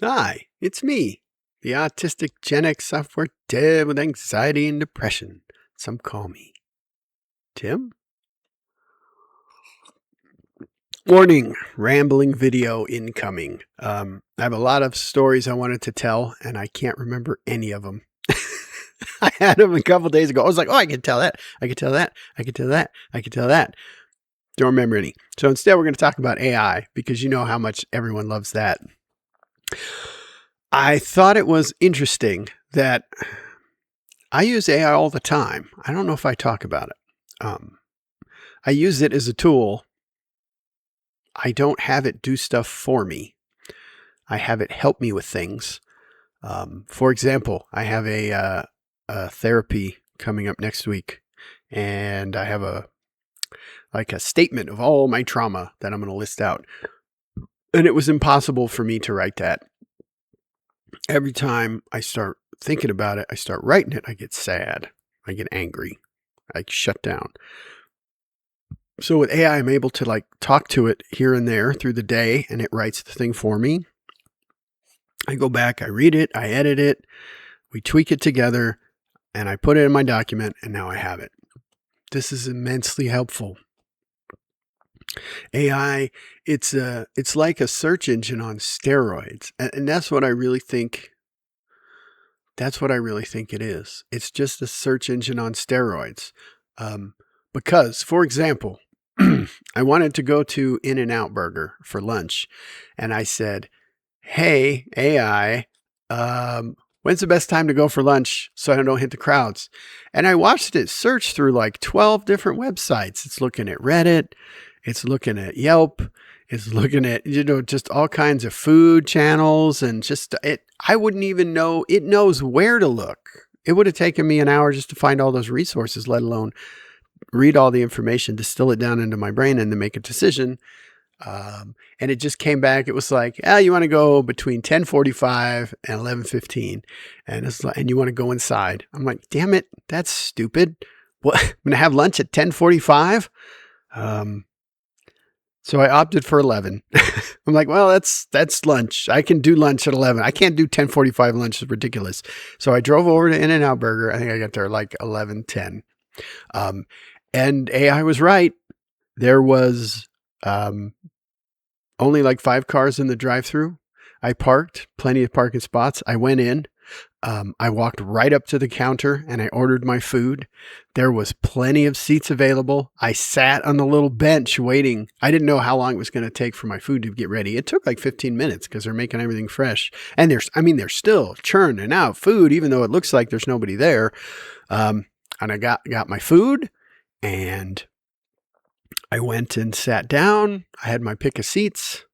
Hi, it's me, the autistic Gen X software dev with anxiety and depression. Some call me Tim. Warning, rambling video incoming. I have a lot of stories I wanted to tell, and I can't remember any of them. I had them a couple days ago. I was like, oh, I can tell that. I can tell that. I can tell that. I can tell that. Don't remember any. So instead, we're going to talk about AI because you know how much everyone loves that. I thought it was interesting that I use AI all the time. I don't know if I talk about it. I use it as a tool. I don't have it do stuff for me. I have it help me with things. For example, I have a therapy coming up next week, and I have a statement of all my trauma that I'm going to list out. And it was impossible for me to write that. Every time I start thinking about it, I start writing it, I get sad. I get angry. I shut down. So with AI, I'm able to talk to it here and there through the day, and it writes the thing for me. I go back, I read it, I edit it, we tweak it together, and I put it in my document, and now I have it. This is immensely helpful. AI, it's like a search engine on steroids, and that's what I really think. That's what I really think it is. It's just a search engine on steroids. Because, for example, I wanted to go to In-N-Out Burger for lunch, and I said, hey, AI, when's the best time to go for lunch so I don't hit the crowds? And I watched it search through 12 different websites. It's looking at Reddit. It's looking at Yelp. It's looking at, just all kinds of food channels and I wouldn't even know. It knows where to look. It would have taken me an hour just to find all those resources, let alone read all the information, distill it down into my brain, and then make a decision. And it just came back. It was like, you want to go between 10:45 and 11:15, and you want to go inside. I'm like, damn it, that's stupid. What? I'm gonna have lunch at 10:45. So I opted for 11. I'm like, well, that's lunch. I can do lunch at 11. I can't do 10:45 lunch. It's ridiculous. So I drove over to In-N-Out Burger. I think I got there 11:10. And AI was right. There was only 5 cars in the drive-thru. I parked, plenty of parking spots. I went in. I walked right up to the counter and I ordered my food. There was plenty of seats available. I sat on the little bench waiting. I didn't know how long it was going to take for my food to get ready. It took 15 minutes because they're making everything fresh. And they're still churning out food, even though it looks like there's nobody there. And I got my food, and I went and sat down. I had my pick of seats,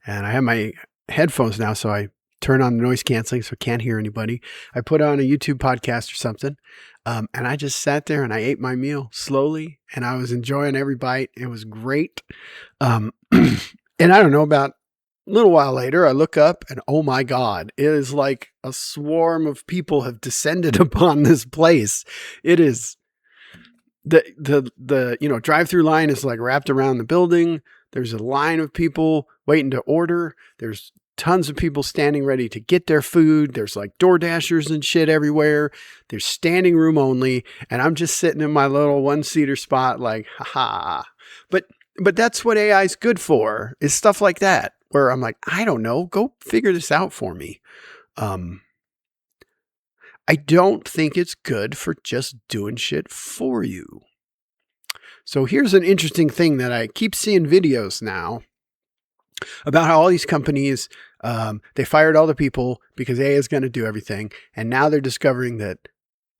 and I have my headphones now, so I turn on the noise canceling so I can't hear anybody. I put on a YouTube podcast or something, and I just sat there and I ate my meal slowly, and I was enjoying every bite. It was great. And I don't know, about a little while later, I look up and oh my God, it is like a swarm of people have descended upon this place. It is the drive-through line is wrapped around the building. There's a line of people waiting to order. There's tons of people standing ready to get their food. There's door dashers and shit everywhere. There's standing room only. And I'm just sitting in my little one-seater spot haha. But that's what AI is good for, is stuff like that, where I'm like, I don't know, go figure this out for me. I don't think it's good for just doing shit for you. So here's an interesting thing that I keep seeing videos now about how all these companies, they fired all the people because AI is going to do everything. And now they're discovering that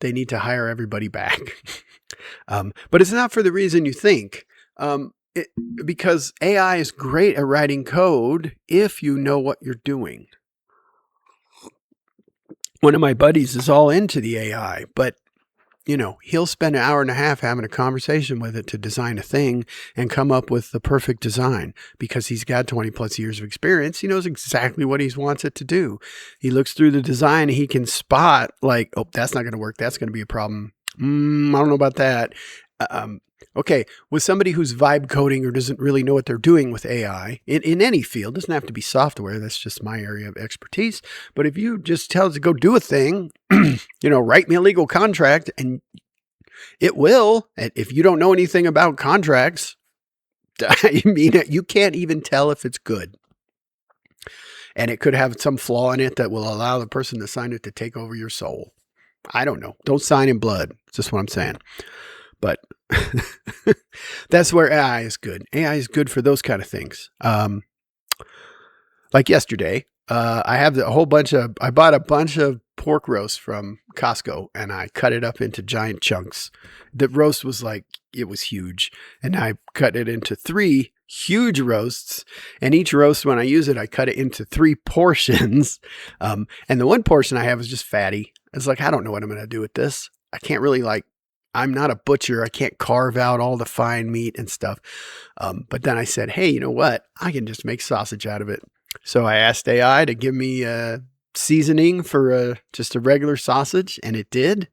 they need to hire everybody back. But it's not for the reason you think. Because AI is great at writing code if you know what you're doing. One of my buddies is all into the AI, but he'll spend an hour and a half having a conversation with it to design a thing and come up with the perfect design because he's got 20 plus years of experience. He knows exactly what he wants it to do. He looks through the design and he can spot oh, that's not going to work. That's going to be a problem. I don't know about that. Okay, with somebody who's vibe coding or doesn't really know what they're doing with AI in any field, doesn't have to be software. That's just my area of expertise. But if you just tell it to go do a thing, write me a legal contract, and it will. And if you don't know anything about contracts, I mean, you can't even tell if it's good. And it could have some flaw in it that will allow the person to sign it to take over your soul. I don't know. Don't sign in blood. That's just what I'm saying. But that's where AI is good. AI is good for those kind of things. Like yesterday, I bought a bunch of pork roast from Costco, and I cut it up into giant chunks. The roast was it was huge, and I cut it into 3 huge roasts, and each roast, when I use it, I cut it into 3 portions. And the one portion I have is just fatty. It's I don't know what I'm going to do with this. I can't really I'm not a butcher. I can't carve out all the fine meat and stuff. But then I said, hey, you know what? I can just make sausage out of it. So I asked AI to give me a seasoning for just a regular sausage, and it did.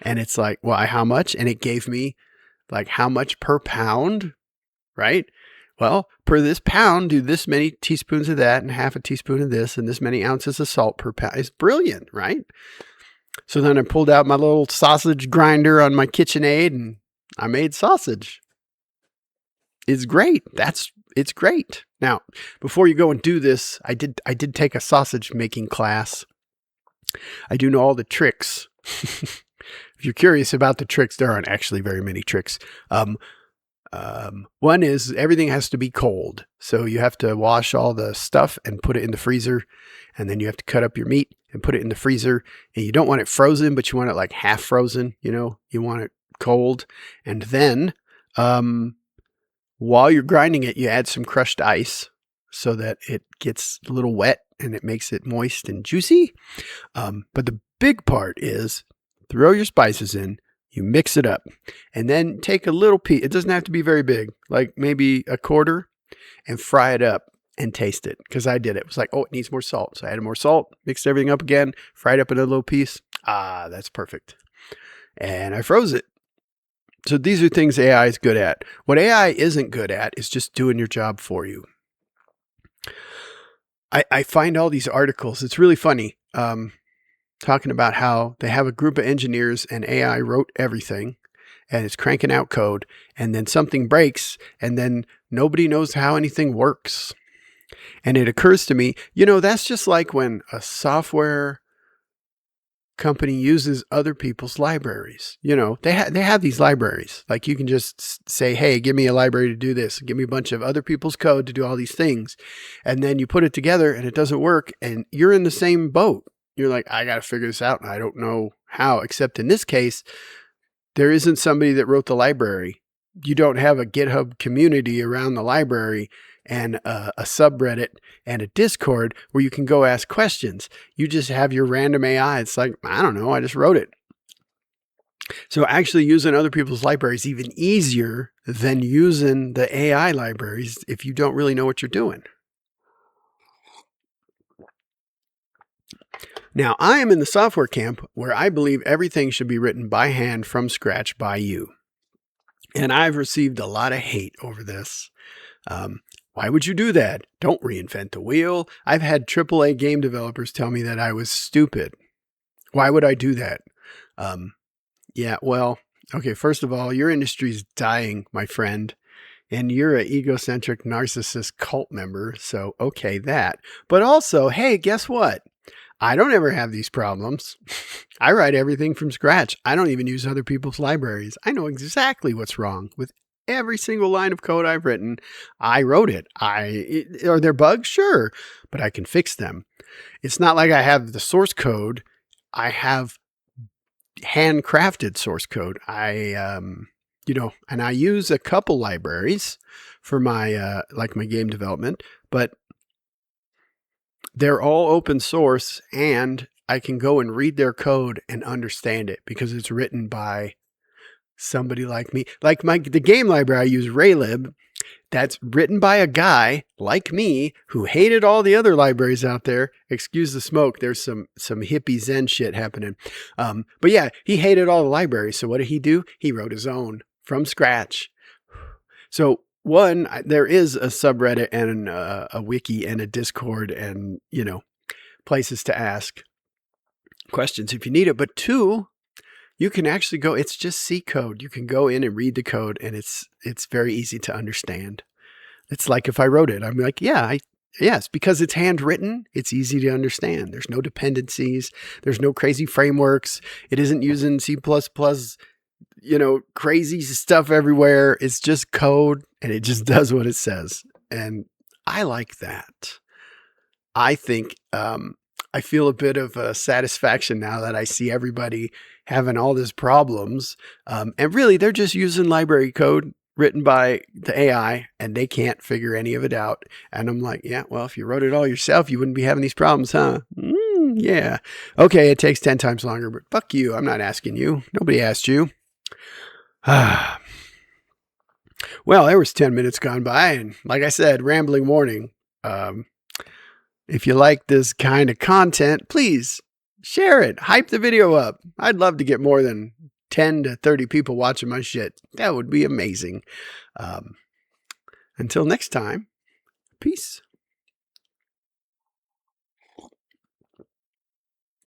And it's how much? And it gave me how much per pound, right? Well, per this pound, do this many teaspoons of that and half a teaspoon of this and this many ounces of salt per pound. It's brilliant, right? So then I pulled out my little sausage grinder on my KitchenAid and I made sausage. It's great. It's great. Now, before you go and do this, I did take a sausage making class. I do know all the tricks. If you're curious about the tricks, there aren't actually very many tricks. One is everything has to be cold. So you have to wash all the stuff and put it in the freezer. And then you have to cut up your meat and put it in the freezer. And you don't want it frozen, but you want it half frozen. You want it cold. And then, while you're grinding it, you add some crushed ice so that it gets a little wet and it makes it moist and juicy. But the big part is throw your spices in. You mix it up and then take a little piece. It doesn't have to be very big, maybe a quarter, and fry it up and taste it. Because I did it. It was it needs more salt. So I added more salt, mixed everything up again, fried up another little piece. That's perfect. And I froze it. So these are things AI is good at. What AI isn't good at is just doing your job for you. I find all these articles. It's really funny. Talking about how they have a group of engineers and AI wrote everything and it's cranking out code, and then something breaks and then nobody knows how anything works. And it occurs to me, that's just like when a software company uses other people's libraries. They have these libraries. You can just say, hey, give me a library to do this. Give me a bunch of other people's code to do all these things. And then you put it together and it doesn't work and you're in the same boat. You're I got to figure this out and I don't know how, except in this case, there isn't somebody that wrote the library. You don't have a GitHub community around the library and a subreddit and a Discord where you can go ask questions. You just have your random AI. It's I don't know, I just wrote it. So actually using other people's libraries is even easier than using the AI libraries if you don't really know what you're doing. Now, I am in the software camp where I believe everything should be written by hand from scratch by you. And I've received a lot of hate over this. Why would you do that? Don't reinvent the wheel. I've had AAA game developers tell me that I was stupid. Why would I do that? Okay, first of all, your industry's dying, my friend. And you're an egocentric narcissist cult member. So, okay, that. But also, hey, guess what? I don't ever have these problems. I write everything from scratch. I don't even use other people's libraries. I know exactly what's wrong with every single line of code I've written. I wrote it. Are there bugs? Sure, but I can fix them. It's not like I have the source code. I have handcrafted source code. And I use a couple libraries for my my game development, but they're all open source and I can go and read their code and understand it because it's written by somebody like me. The game library I use, Raylib, that's written by a guy like me who hated all the other libraries out there. Excuse the smoke. There's some hippie Zen shit happening. But yeah, he hated all the libraries. So what did he do? He wrote his own from scratch. So one, there is a subreddit and a wiki and a Discord and, places to ask questions if you need it. But two, you can actually go, it's just C code. You can go in and read the code, and it's very easy to understand. It's like if I wrote it, I'm like, yes, because it's handwritten, it's easy to understand. There's no dependencies. There's no crazy frameworks. It isn't using C++, crazy stuff everywhere. It's just code, and it just does what it says. And I like that. I think I feel a bit of satisfaction now that I see everybody having all these problems. And really, they're just using library code written by the AI, and they can't figure any of it out. And I'm like, yeah, well, if you wrote it all yourself, you wouldn't be having these problems, huh? Yeah. Okay, it takes 10 times longer, but fuck you. I'm not asking you. Nobody asked you. Well, there was 10 minutes gone by, and like I said, rambling morning. If you like this kind of content, please share it. Hype the video up. I'd love to get more than 10 to 30 people watching my shit. That would be amazing. Until next time, peace.